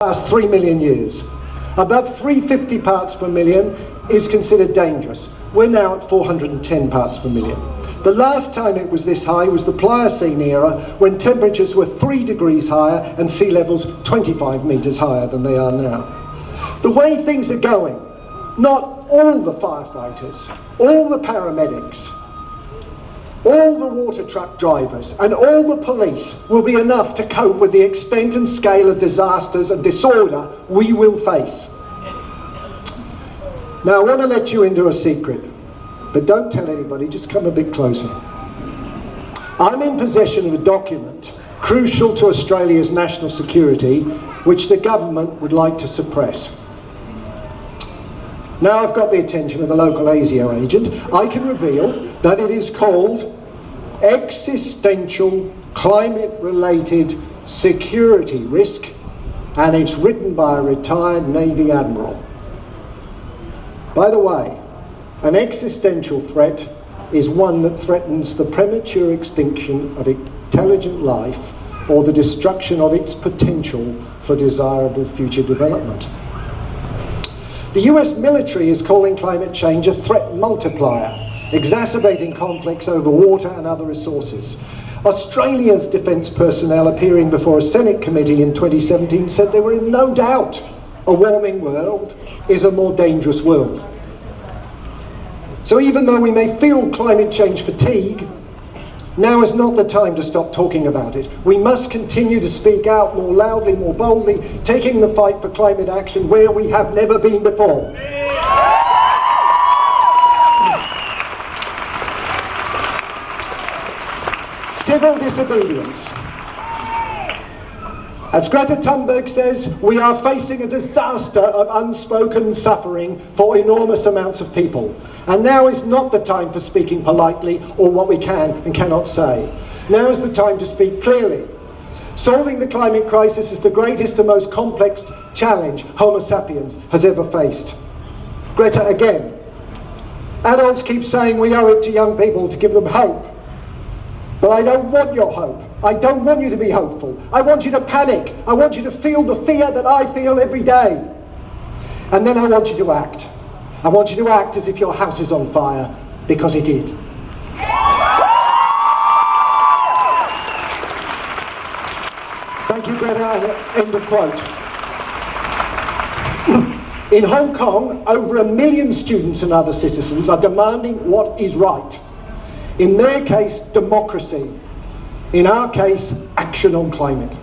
last 3 million years. Above 350 parts per million is considered dangerous. We're now at 410 parts per million. The last time it was this high was the Pliocene era, when temperatures were 3 degrees higher and sea levels 25 metres higher than they are now. The way things are going, not all the firefighters, all the paramedics, all the water truck drivers and all the police will be enough to cope with the extent and scale of disasters and disorder we will face. Now I want to let you into a secret, but don't tell anybody, just come a bit closer. I'm in possession of a document crucial to Australia's national security, which the government would like to suppress. Now I've got the attention of the local ASIO agent. I can reveal that it is called Existential Climate-Related Security Risk, and it's written by a retired Navy Admiral. By the way, an existential threat is one that threatens the premature extinction of intelligent life or the destruction of its potential for desirable future development. The US military is calling climate change a threat multiplier, exacerbating conflicts over water and other resources. Australia's defence personnel appearing before a Senate committee in 2017 said they were in no doubt a warming world is a more dangerous world. So even though we may feel climate change fatigue, now is not the time to stop talking about it. We must continue to speak out more loudly, more boldly, taking the fight for climate action where we have never been before. Civil disobedience. As Greta Thunberg says, we are facing a disaster of unspoken suffering for enormous amounts of people. And now is not the time for speaking politely or what we can and cannot say. Now is the time to speak clearly. Solving the climate crisis is the greatest and most complex challenge Homo sapiens has ever faced. Greta again. Adults keep saying we owe it to young people to give them hope. But I don't want your hope. I don't want you to be hopeful. I want you to panic. I want you to feel the fear that I feel every day. And then I want you to act. I want you to act as if your house is on fire, because it is. Thank you, Greta. End of quote. In Hong Kong, over 1 million students and other citizens are demanding what is right. In their case, democracy. In our case, action on climate.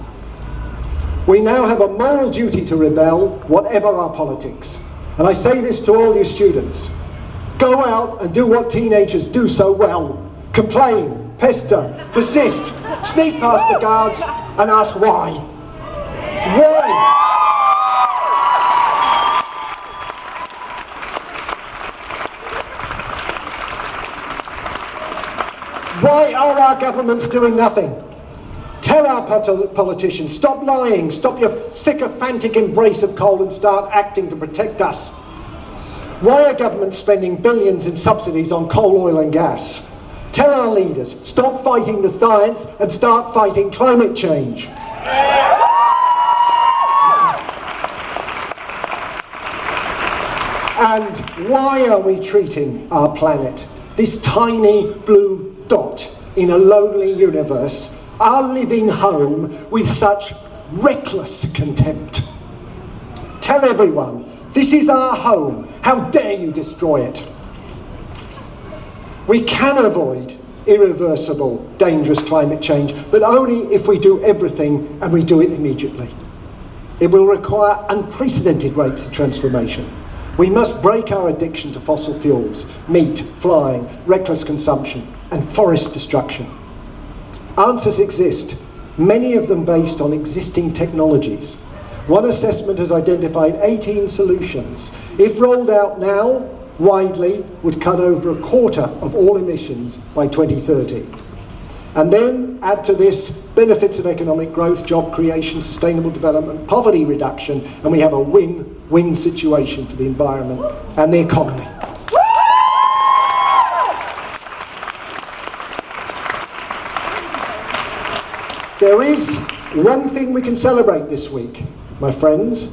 We now have a moral duty to rebel, whatever our politics. And I say this to all you students. Go out and do what teenagers do so well. Complain, pester, persist, sneak past the guards and ask why. Why? Why are our governments doing nothing? Tell our politicians, stop lying, stop your sycophantic embrace of coal and start acting to protect us. Why are governments spending billions in subsidies on coal, oil and gas? Tell our leaders, stop fighting the science and start fighting climate change. And why are we treating our planet, this tiny blue dot in a lonely universe, our living home, with such reckless contempt? Tell everyone, this is our home. How dare you destroy it? We can avoid irreversible, dangerous climate change, but only if we do everything and we do it immediately. It will require unprecedented rates of transformation. We must break our addiction to fossil fuels, meat, flying, reckless consumption, and forest destruction. Answers exist, many of them based on existing technologies. One assessment has identified 18 solutions. If rolled out now, widely, would cut over 1/4 of all emissions by 2030. And then add to this benefits of economic growth, job creation, sustainable development, poverty reduction, and we have a win-win situation for the environment and the economy. There is one thing we can celebrate this week. my friends,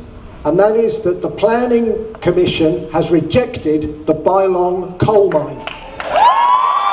and that is that the Planning Commission has rejected the Bylong coal mine.